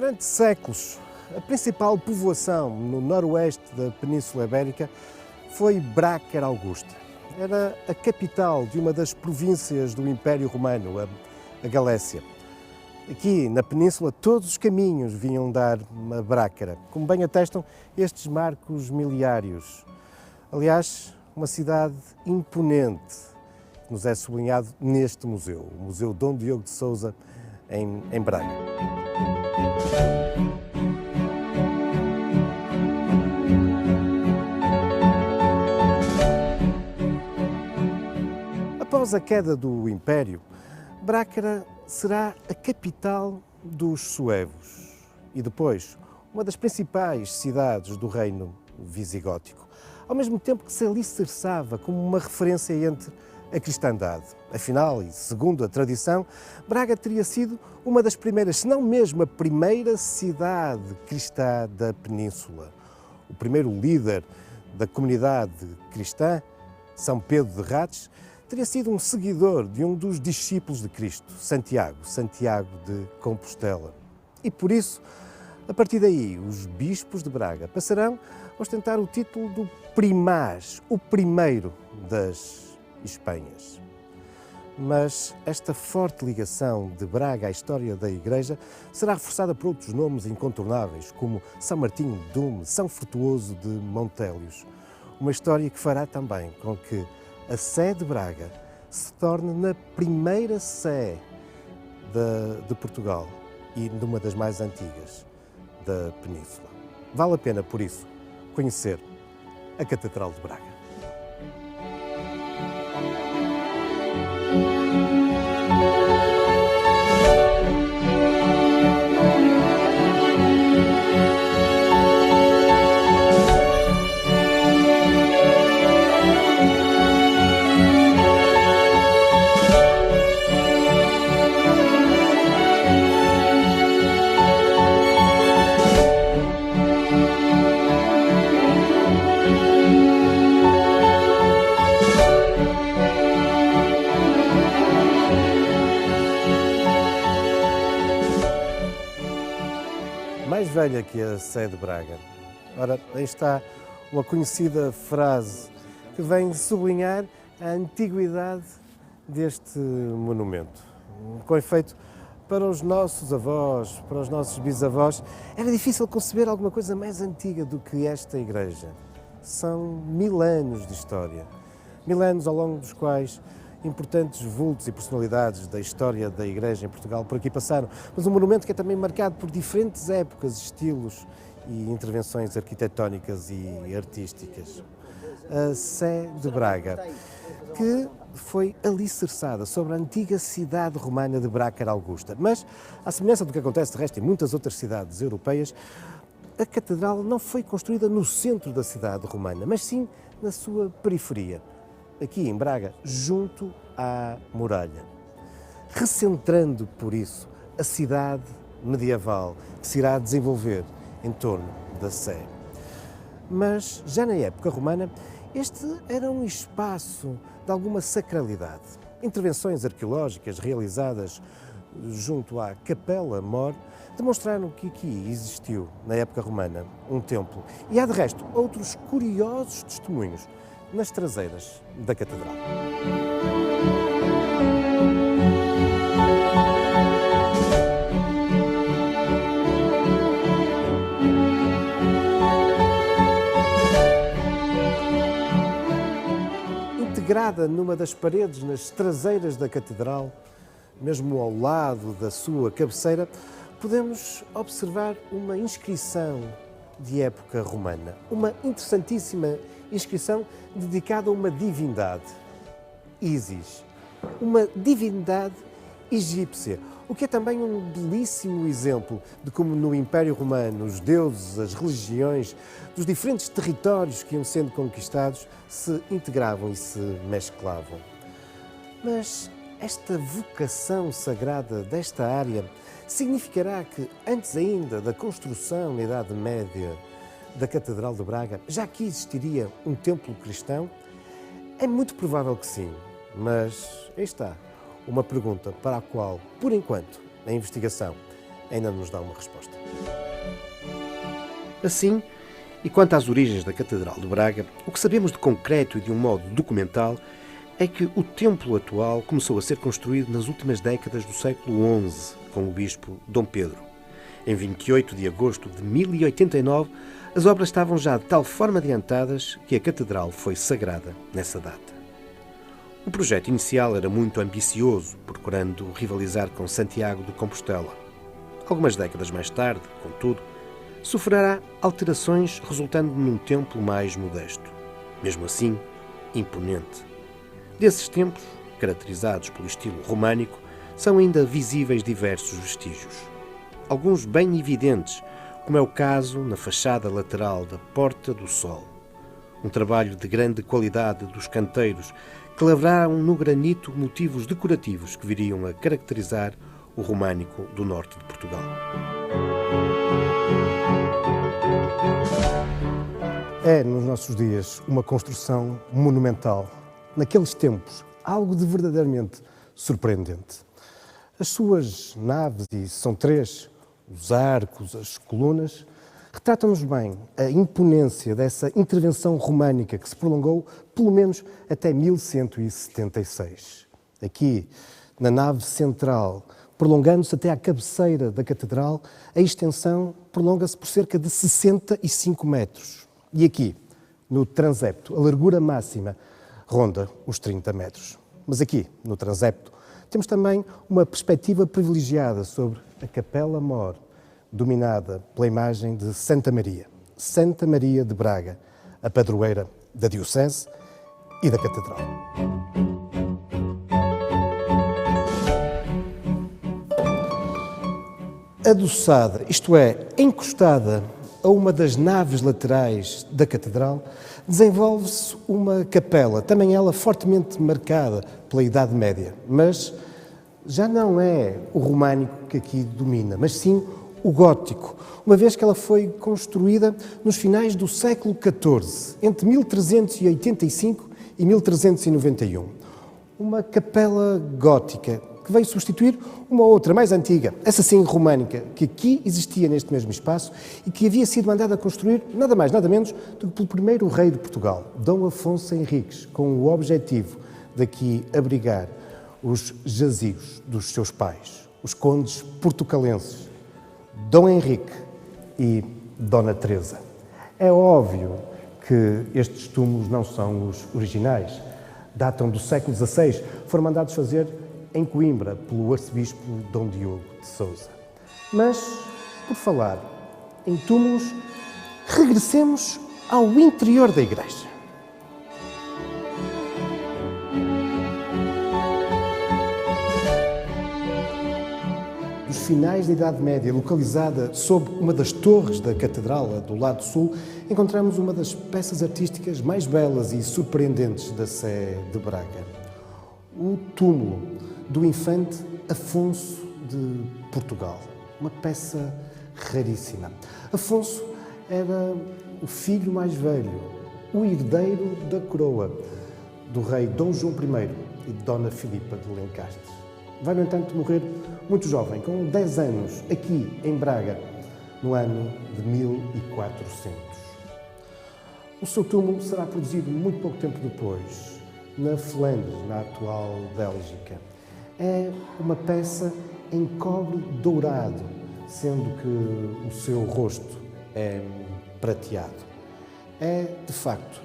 Durante séculos, a principal povoação no noroeste da Península Ibérica foi Brácara Augusta. Era a capital de uma das províncias do Império Romano, a Galécia. Aqui, na península, todos os caminhos vinham dar a Brácara, como bem atestam estes marcos miliários. Aliás, uma cidade imponente, que nos é sublinhado neste museu, o Museu Dom Diogo de Sousa, em Braga. Após a queda do Império, Brácara será a capital dos suevos e depois uma das principais cidades do reino visigótico, ao mesmo tempo que se alicerçava como uma referência entre a cristandade. Afinal, e segundo a tradição, Braga teria sido uma das primeiras, se não mesmo a primeira cidade cristã da península. O primeiro líder da comunidade cristã, São Pedro de Rates, teria sido um seguidor de um dos discípulos de Cristo, Santiago de Compostela. E por isso, a partir daí, os bispos de Braga passarão a ostentar o título do primaz, o primeiro das Espanhas. Mas esta forte ligação de Braga à história da Igreja será reforçada por outros nomes incontornáveis, como São Martinho de Dume, São Frutuoso de Montélios. Uma história que fará também com que a Sé de Braga se torne na primeira Sé de Portugal e numa das mais antigas da Península. Vale a pena, por isso, conhecer a Catedral de Braga. Mais velha que a Sé de Braga. Ora, aí está uma conhecida frase que vem sublinhar a antiguidade deste monumento. Com efeito, para os nossos avós, para os nossos bisavós, era difícil conceber alguma coisa mais antiga do que esta igreja. São 1000 anos de história. 1000 anos ao longo dos quais importantes vultos e personalidades da história da Igreja em Portugal por aqui passaram, mas um monumento que é também marcado por diferentes épocas, estilos e intervenções arquitetónicas e artísticas. A Sé de Braga, que foi alicerçada sobre a antiga cidade romana de Brácara Augusta. Mas, à semelhança do que acontece de resto em muitas outras cidades europeias, a catedral não foi construída no centro da cidade romana, mas sim na sua periferia, aqui em Braga, junto à muralha, recentrando, por isso, a cidade medieval que se irá desenvolver em torno da Sé. Mas, já na época romana, este era um espaço de alguma sacralidade. Intervenções arqueológicas realizadas junto à Capela Mor demonstraram que aqui existiu, na época romana, um templo. E há, de resto, outros curiosos testemunhos nas traseiras da Catedral. Integrada numa das paredes nas traseiras da Catedral, mesmo ao lado da sua cabeceira, podemos observar uma inscrição de época romana. Uma interessantíssima inscrição dedicada a uma divindade, Ísis, uma divindade egípcia, o que é também um belíssimo exemplo de como no Império Romano os deuses, as religiões dos diferentes territórios que iam sendo conquistados se integravam e se mesclavam. Mas esta vocação sagrada desta área significará que, antes ainda da construção na Idade Média da Catedral de Braga, já aqui existiria um templo cristão? É muito provável que sim, mas aí está uma pergunta para a qual, por enquanto, a investigação ainda nos dá uma resposta. Assim, e quanto às origens da Catedral de Braga, o que sabemos de concreto e de um modo documental é que o templo atual começou a ser construído nas últimas décadas do século XI, com o bispo Dom Pedro. Em 28 de agosto de 1089, as obras estavam já de tal forma adiantadas que a catedral foi sagrada nessa data. O projeto inicial era muito ambicioso, procurando rivalizar com Santiago de Compostela. Algumas décadas mais tarde, contudo, sofrerá alterações resultando num templo mais modesto. Mesmo assim, imponente. Desses templos, caracterizados pelo estilo românico, são ainda visíveis diversos vestígios. Alguns bem evidentes, como é o caso na fachada lateral da Porta do Sol. Um trabalho de grande qualidade dos canteiros que lavraram no granito motivos decorativos que viriam a caracterizar o românico do norte de Portugal. É, nos nossos dias, uma construção monumental. Naqueles tempos, algo de verdadeiramente surpreendente. As suas naves, e são três, os arcos, as colunas, retratam-nos bem a imponência dessa intervenção românica que se prolongou pelo menos até 1176. Aqui, na nave central, prolongando-se até à cabeceira da catedral, a extensão prolonga-se por cerca de 65 metros. E aqui, no transepto, a largura máxima ronda os 30 metros. Mas aqui, no transepto, temos também uma perspectiva privilegiada sobre a Capela-Mor, dominada pela imagem de Santa Maria de Braga, a padroeira da Diocese e da Catedral. Adoçada, isto é, encostada a uma das naves laterais da Catedral, desenvolve-se uma capela, também ela fortemente marcada pela Idade Média, mas já não é o românico que aqui domina, mas sim o gótico, uma vez que ela foi construída nos finais do século XIV, entre 1385 e 1391. Uma capela gótica que veio substituir uma outra, mais antiga, essa sim românica, que aqui existia neste mesmo espaço e que havia sido mandada a construir nada mais, nada menos do que pelo primeiro rei de Portugal, Dom Afonso Henriques, com o objetivo de aqui abrigar os jazigos dos seus pais, os condes portucalenses, Dom Henrique e Dona Teresa. É óbvio que estes túmulos não são os originais, datam do século XVI, foram mandados fazer em Coimbra pelo arcebispo Dom Diogo de Sousa. Mas, por falar em túmulos, regressemos ao interior da igreja. Dos finais da Idade Média, localizada sob uma das torres da catedral, do lado sul, encontramos uma das peças artísticas mais belas e surpreendentes da Sé de Braga. O túmulo do infante Afonso de Portugal, uma peça raríssima. Afonso era o filho mais velho, o herdeiro da coroa do rei Dom João I e de Dona Filipa de Lencastre. Vai, no entanto, morrer muito jovem, com 10 anos, aqui em Braga, no ano de 1400. O seu túmulo será produzido muito pouco tempo depois, na Flandres, na atual Bélgica. É uma peça em cobre dourado, sendo que o seu rosto é prateado. É, de facto,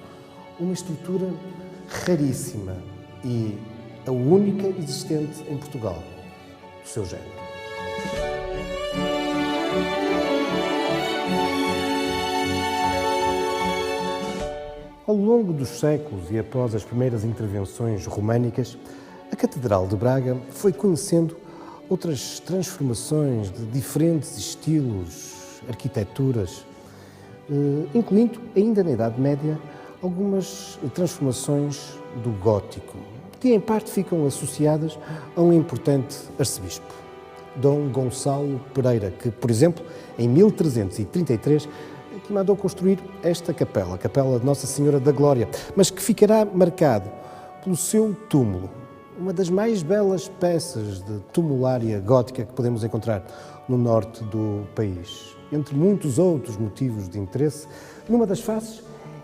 uma estrutura raríssima e a única existente em Portugal, do seu género. Ao longo dos séculos e após as primeiras intervenções românicas, a Catedral de Braga foi conhecendo outras transformações de diferentes estilos, arquiteturas, incluindo, ainda na Idade Média, algumas transformações do gótico, que em parte ficam associadas a um importante arcebispo, Dom Gonçalo Pereira, que, por exemplo, em 1333, que mandou construir esta capela, a Capela de Nossa Senhora da Glória, mas que ficará marcado pelo seu túmulo, uma das mais belas peças de tumulária gótica que podemos encontrar no norte do país. Entre muitos outros motivos de interesse, numa das faces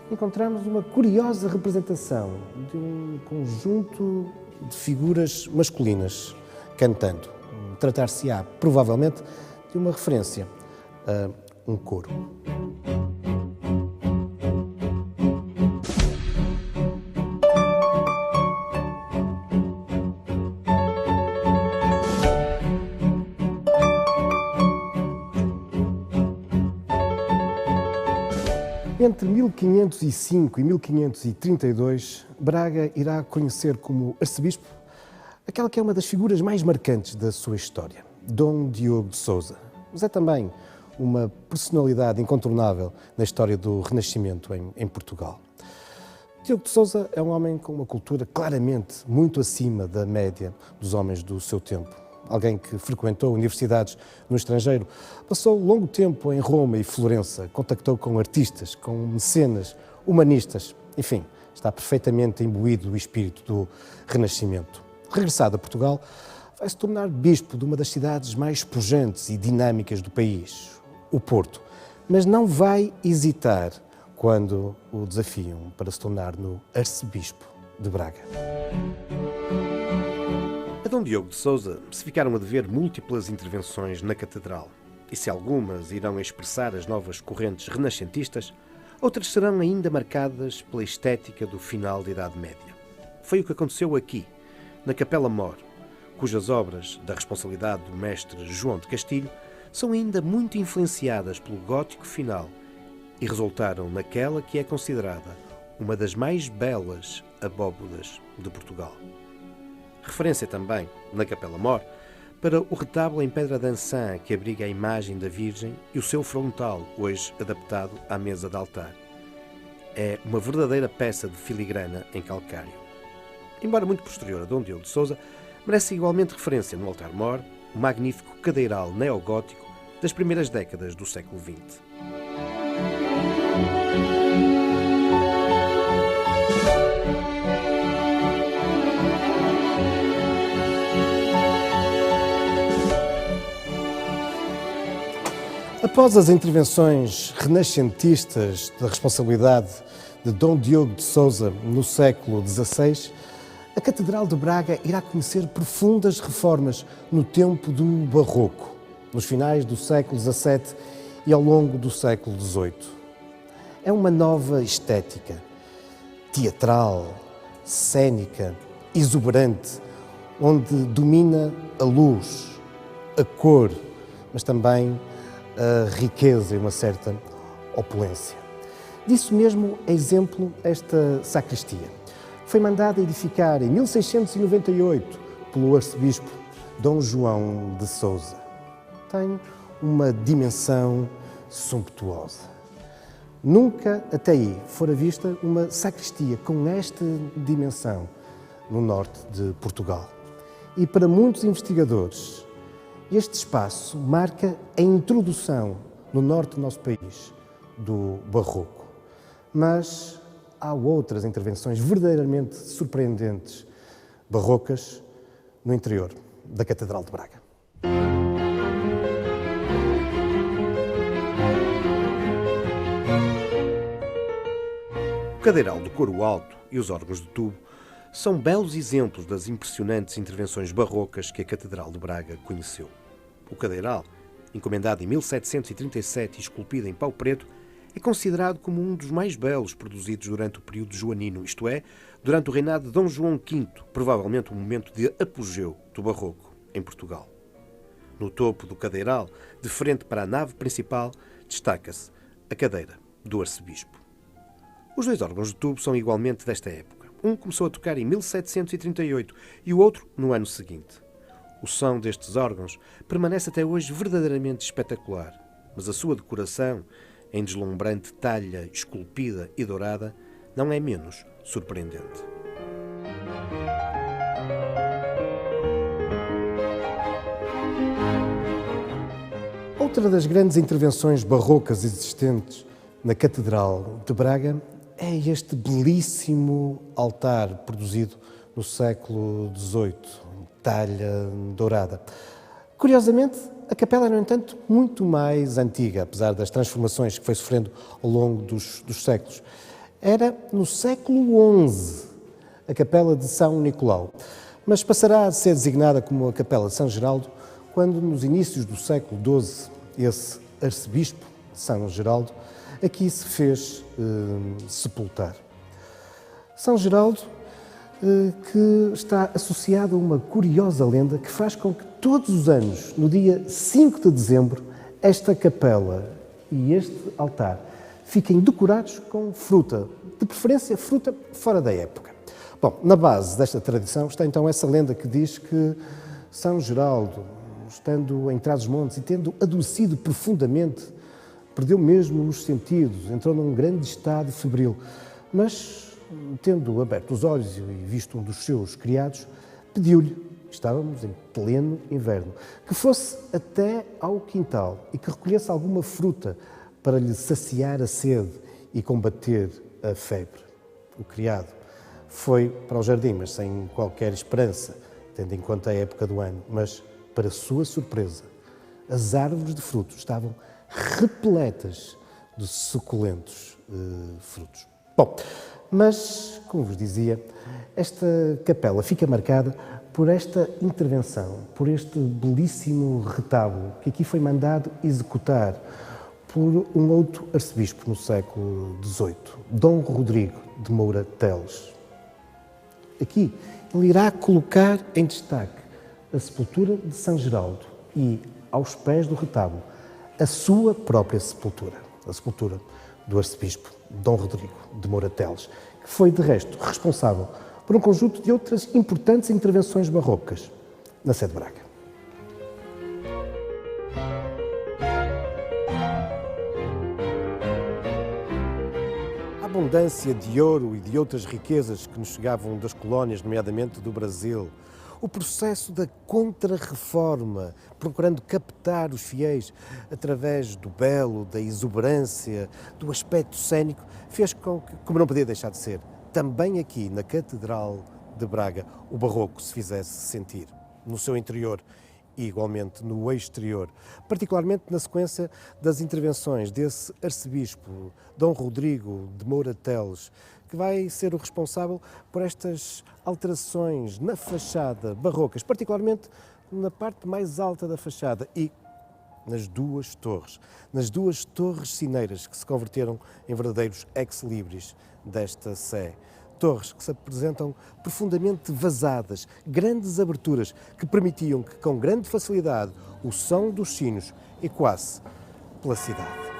encontramos uma curiosa representação de um conjunto de figuras masculinas cantando. Tratar-se-á, provavelmente, de uma referência a um coro. Entre 1505 e 1532, Braga irá conhecer como arcebispo aquela que é uma das figuras mais marcantes da sua história, Dom Diogo de Sousa. Mas é também uma personalidade incontornável na história do Renascimento em Portugal. Diogo de Sousa é um homem com uma cultura claramente muito acima da média dos homens do seu tempo. Alguém que frequentou universidades no estrangeiro, passou longo tempo em Roma e Florença, contactou com artistas, com mecenas, humanistas, enfim, está perfeitamente imbuído do espírito do Renascimento. Regressado a Portugal, vai se tornar bispo de uma das cidades mais pujantes e dinâmicas do país, o Porto, mas não vai hesitar quando o desafiam para se tornar no arcebispo de Braga. A Dom Diogo de Sousa se ficaram a dever múltiplas intervenções na Catedral, e se algumas irão expressar as novas correntes renascentistas, outras serão ainda marcadas pela estética do final da Idade Média. Foi o que aconteceu aqui, na Capela Mor, cujas obras, da responsabilidade do mestre João de Castilho, são ainda muito influenciadas pelo gótico final e resultaram naquela que é considerada uma das mais belas abóbodas de Portugal. Referência também, na Capela Mor, para o retábulo em pedra dançã que abriga a imagem da Virgem e o seu frontal, hoje adaptado à mesa de altar. É uma verdadeira peça de filigrana em calcário. Embora muito posterior a Dom Diogo de Sousa, merece igualmente referência no altar-mor o magnífico cadeiral neogótico das primeiras décadas do século XX. Após as intervenções renascentistas da responsabilidade de Dom Diogo de Sousa no século XVI, a Catedral de Braga irá conhecer profundas reformas no tempo do Barroco, nos finais do século XVII e ao longo do século XVIII. É uma nova estética, teatral, cênica, exuberante, onde domina a luz, a cor, mas também a riqueza e uma certa opulência. Disso mesmo é exemplo esta sacristia. Foi mandada edificar em 1698 pelo arcebispo Dom João de Sousa. Tem uma dimensão sumptuosa. Nunca até aí fora vista uma sacristia com esta dimensão no norte de Portugal. E para muitos investigadores, este espaço marca a introdução no norte do nosso país do Barroco. Mas há outras intervenções verdadeiramente surpreendentes, barrocas, no interior da Catedral de Braga. O cadeiral do coro alto e os órgãos de tubo são belos exemplos das impressionantes intervenções barrocas que a Catedral de Braga conheceu. O cadeiral, encomendado em 1737 e esculpido em pau preto, é considerado como um dos mais belos produzidos durante o período joanino, isto é, durante o reinado de Dom João V, provavelmente um momento de apogeu do Barroco em Portugal. No topo do cadeiral, de frente para a nave principal, destaca-se a cadeira do arcebispo. Os dois órgãos de tubo são igualmente desta época. Um começou a tocar em 1738 e o outro no ano seguinte. O som destes órgãos permanece até hoje verdadeiramente espetacular, mas a sua decoração, em deslumbrante talha esculpida e dourada, não é menos surpreendente. Outra das grandes intervenções barrocas existentes na Catedral de Braga é este belíssimo altar produzido no século XVIII, talha dourada. Curiosamente, a capela é, no entanto, muito mais antiga, apesar das transformações que foi sofrendo ao longo dos séculos. Era no século XI a capela de São Nicolau, mas passará a ser designada como a capela de São Geraldo quando, nos inícios do século XII, esse arcebispo de São Geraldo aqui se fez sepultar. São Geraldo, que está associado a uma curiosa lenda que faz com que todos os anos, no dia 5 de dezembro, esta capela e este altar fiquem decorados com fruta, de preferência fruta fora da época. Bom, na base desta tradição está então essa lenda que diz que São Geraldo, estando em Trás-os-Montes e tendo adoecido profundamente, perdeu mesmo os sentidos, entrou num grande estado febril, mas, tendo aberto os olhos e visto um dos seus criados, pediu-lhe, estávamos em pleno inverno, que fosse até ao quintal e que recolhesse alguma fruta para lhe saciar a sede e combater a febre. O criado foi para o jardim, mas sem qualquer esperança, tendo em conta a época do ano, mas, para sua surpresa, as árvores de frutos estavam repletas de suculentos frutos. Bom, mas, como vos dizia, esta capela fica marcada por esta intervenção, por este belíssimo retábulo que aqui foi mandado executar por um outro arcebispo no século XVIII, Dom Rodrigo de Moura Teles. Aqui ele irá colocar em destaque a sepultura de São Geraldo e, aos pés do retábulo, a sua própria sepultura, a sepultura do arcebispo Dom Rodrigo de Moura Teles, que foi, de resto, responsável por um conjunto de outras importantes intervenções barrocas na Sé de Braga. A abundância de ouro e de outras riquezas que nos chegavam das colónias, nomeadamente do Brasil, o processo da contra-reforma, procurando captar os fiéis através do belo, da exuberância, do aspecto cênico, fez com que, como não podia deixar de ser, também aqui na Catedral de Braga, o barroco se fizesse sentir no seu interior e igualmente no exterior, particularmente na sequência das intervenções desse arcebispo, Dom Rodrigo de Moura Teles, que vai ser o responsável por estas alterações na fachada barrocas, particularmente na parte mais alta da fachada e nas duas torres sineiras que se converteram em verdadeiros ex-libris desta sé. Torres que se apresentam profundamente vazadas, grandes aberturas que permitiam que, com grande facilidade, o som dos sinos ecoasse pela cidade.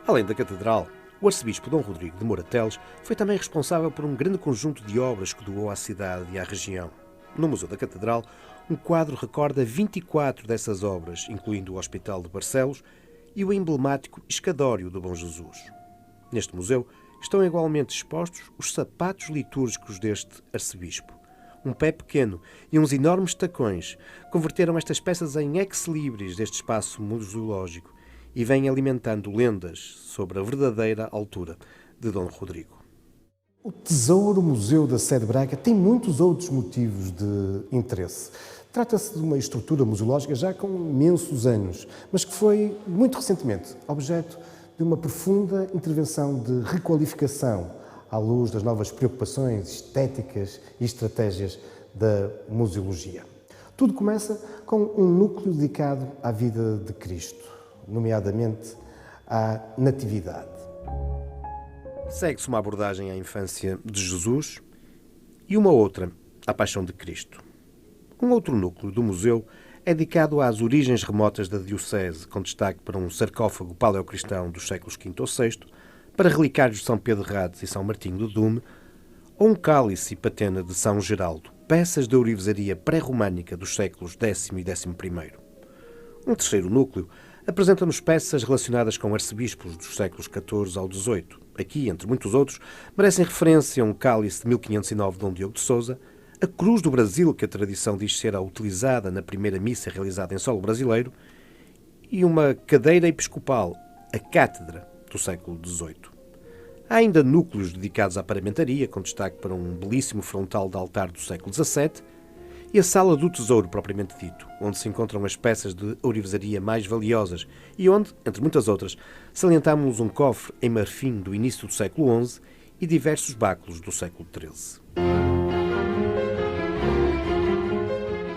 Além da catedral, o arcebispo Dom Rodrigo de Moura Teles foi também responsável por um grande conjunto de obras que doou à cidade e à região. No Museu da Catedral, um quadro recorda 24 dessas obras, incluindo o Hospital de Barcelos e o emblemático Escadório do Bom Jesus. Neste museu estão igualmente expostos os sapatos litúrgicos deste arcebispo. Um pé pequeno e uns enormes tacões converteram estas peças em ex-libris deste espaço museológico e vêm alimentando lendas sobre a verdadeira altura de Dom Rodrigo. O Tesouro Museu da Sé de Braga tem muitos outros motivos de interesse. Trata-se de uma estrutura museológica já com imensos anos, mas que foi, muito recentemente, objeto de uma profunda intervenção de requalificação à luz das novas preocupações estéticas e estratégias da museologia. Tudo começa com um núcleo dedicado à vida de Cristo, nomeadamente à Natividade. Segue-se uma abordagem à infância de Jesus e uma outra à Paixão de Cristo. Um outro núcleo do museu é dedicado às origens remotas da diocese, com destaque para um sarcófago paleocristão dos séculos V ou VI, para relicários de São Pedro Rades e São Martinho do Dume, ou um cálice e patena de São Geraldo, peças de ourivesaria pré-românica dos séculos X e XI. Um terceiro núcleo apresenta-nos peças relacionadas com arcebispos dos séculos XIV ao XVIII. Aqui, entre muitos outros, merecem referência a um cálice de 1509 de Dom Diogo de Sousa, a Cruz do Brasil, que a tradição diz ser a utilizada na primeira missa realizada em solo brasileiro, e uma cadeira episcopal, a Cátedra, do século XVIII. Há ainda núcleos dedicados à paramentaria, com destaque para um belíssimo frontal de altar do século XVII, e a Sala do Tesouro, propriamente dito, onde se encontram as peças de ourivesaria mais valiosas e onde, entre muitas outras, salientamos um cofre em marfim do início do século XI e diversos báculos do século XIII.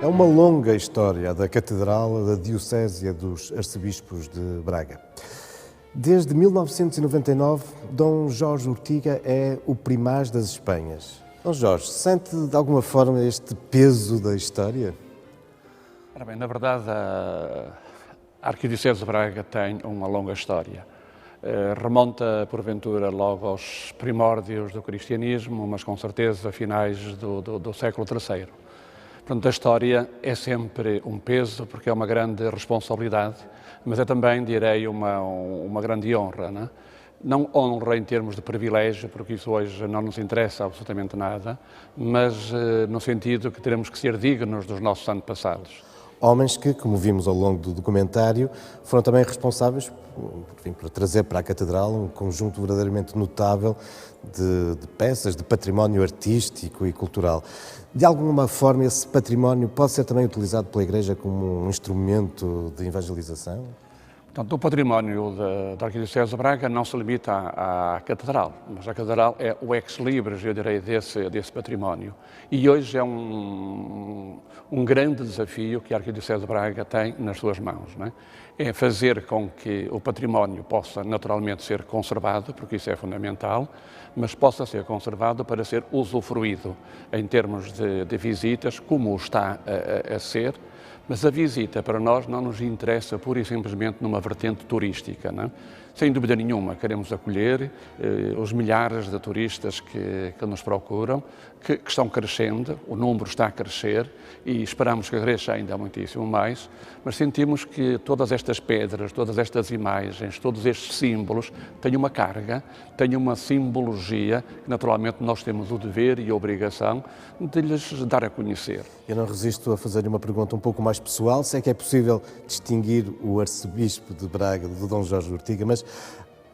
É uma longa história da Catedral da Diocésia dos Arcebispos de Braga. Desde 1999, Dom Jorge Ortiga é o primaz das Espanhas. Dom Jorge, sente de alguma forma este peso da história? Ora bem, na verdade, a Arquidiocese de Braga tem uma longa história. Remonta, porventura, logo aos primórdios do cristianismo, mas com certeza a finais do século III. Portanto, a história é sempre um peso, porque é uma grande responsabilidade, mas é também, direi, uma grande honra, não é? Não honra em termos de privilégio, porque isso hoje não nos interessa absolutamente nada, mas no sentido que teremos que ser dignos dos nossos antepassados. Homens que, como vimos ao longo do documentário, foram também responsáveis por trazer para a Catedral um conjunto verdadeiramente notável de peças, de património artístico e cultural. De alguma forma, esse património pode ser também utilizado pela Igreja como um instrumento de evangelização? Portanto, o património da Arquidiocese de Braga não se limita à Catedral, mas a Catedral é o ex-libris, eu direi, desse património. E hoje é um grande desafio que a Arquidiocese de Braga tem nas suas mãos, não é? É fazer com que o património possa naturalmente ser conservado, porque isso é fundamental, mas possa ser conservado para ser usufruído em termos de visitas, como está a ser. Mas a visita para nós não nos interessa pura e simplesmente numa vertente turística, não é? Sem dúvida nenhuma, queremos acolher os milhares de turistas que nos procuram, que estão crescendo, o número está a crescer e esperamos que cresça ainda muitíssimo mais, mas sentimos que todas estas pedras, todas estas imagens, todos estes símbolos têm uma carga, têm uma simbologia que naturalmente nós temos o dever e a obrigação de lhes dar a conhecer. Eu não resisto a fazer-lhe uma pergunta um pouco mais pessoal, se é que é possível distinguir o arcebispo de Braga do Dom Jorge Ortiga, mas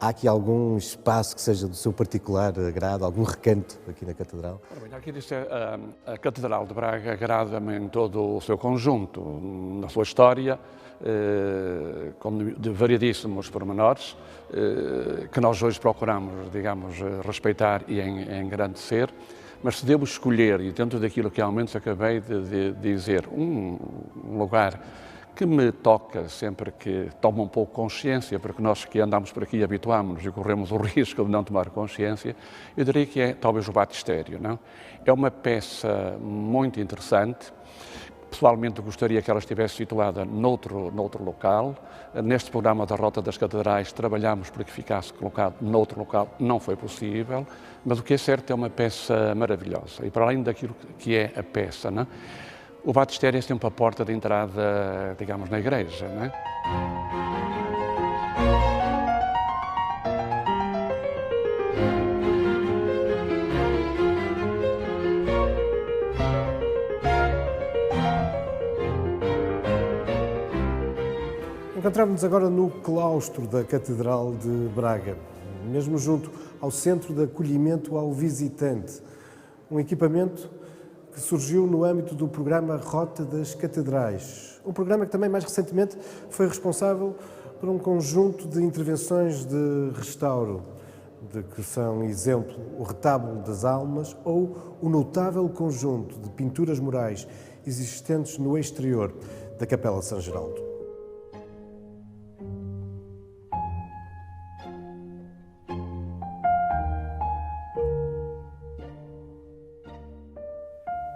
há aqui algum espaço que seja do seu particular agrado, algum recanto aqui na Catedral? Aqui diz a Catedral de Braga agrada-me em todo o seu conjunto, na sua história, com de variedíssimos pormenores, que nós hoje procuramos, digamos, respeitar e engrandecer. Mas se devo escolher, e dentro daquilo que ao menos acabei de dizer, um lugar que me toca sempre que tomo um pouco consciência, porque nós que andamos por aqui habituámos-nos e corremos o risco de não tomar consciência, eu diria que é talvez o batistério, não? É uma peça muito interessante. Pessoalmente gostaria que ela estivesse situada noutro local. Neste programa da Rota das Catedrais trabalhámos para que ficasse colocado noutro local, não foi possível, mas o que é certo é uma peça maravilhosa. E para além daquilo que é a peça, não é? O batistério é sempre a porta de entrada, digamos, na igreja, não é? Encontramos-nos agora no claustro da Catedral de Braga, mesmo junto ao Centro de Acolhimento ao Visitante, um equipamento que surgiu no âmbito do programa Rota das Catedrais. Um programa que também, mais recentemente, foi responsável por um conjunto de intervenções de restauro, de que são exemplo o Retábulo das Almas ou o notável conjunto de pinturas murais existentes no exterior da Capela São Geraldo.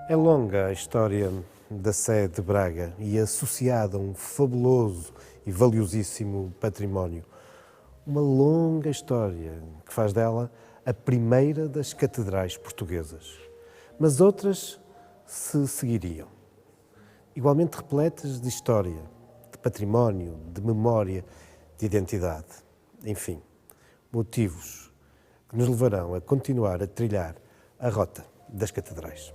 É longa a história da Sé de Braga e associada a um fabuloso e valiosíssimo património. Uma longa história que faz dela a primeira das catedrais portuguesas. Mas outras se seguiriam. Igualmente repletas de história, de património, de memória, de identidade. Enfim, motivos que nos levarão a continuar a trilhar a rota das catedrais.